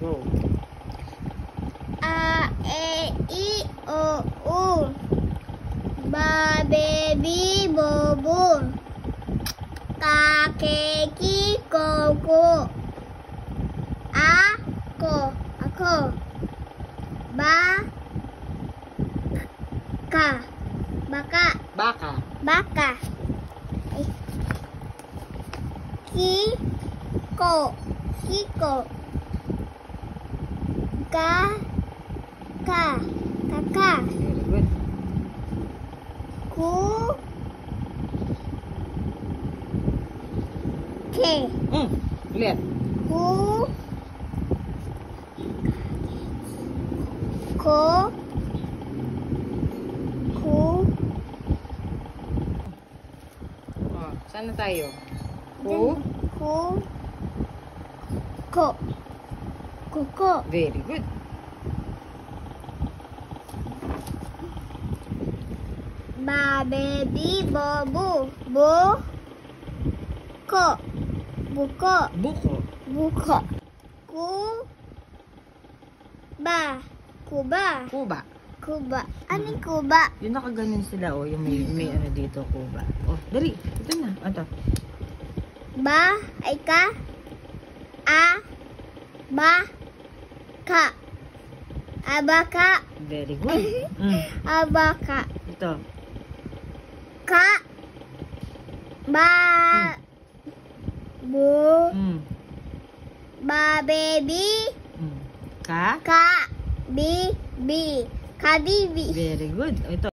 Go. A, E, I, O, U. Ba, be, bi, bo, bu. Ka, ke, ki, ko, ku. Ako. Ba, ka. Baka. Baka. Kiko. Kaka. Very good. Ke. Ulit. Ko. Oh, saan na tayo? Kuko. Very good. Ba, be, bi, bo, bu. Buko. Buko. Kuba. Ano yung kuba? Yung nakaganon sila, oh. Yung may ano dito, kuba. Oh, dali. Ito na. Ito. Ba, ay ka. A, ba, ka. Abaka. Very good. Abaka. Ito. Ka. Ba. Bu. Ba, baby. Ka. Ka. Bi. Kabibi. Very good. Ito.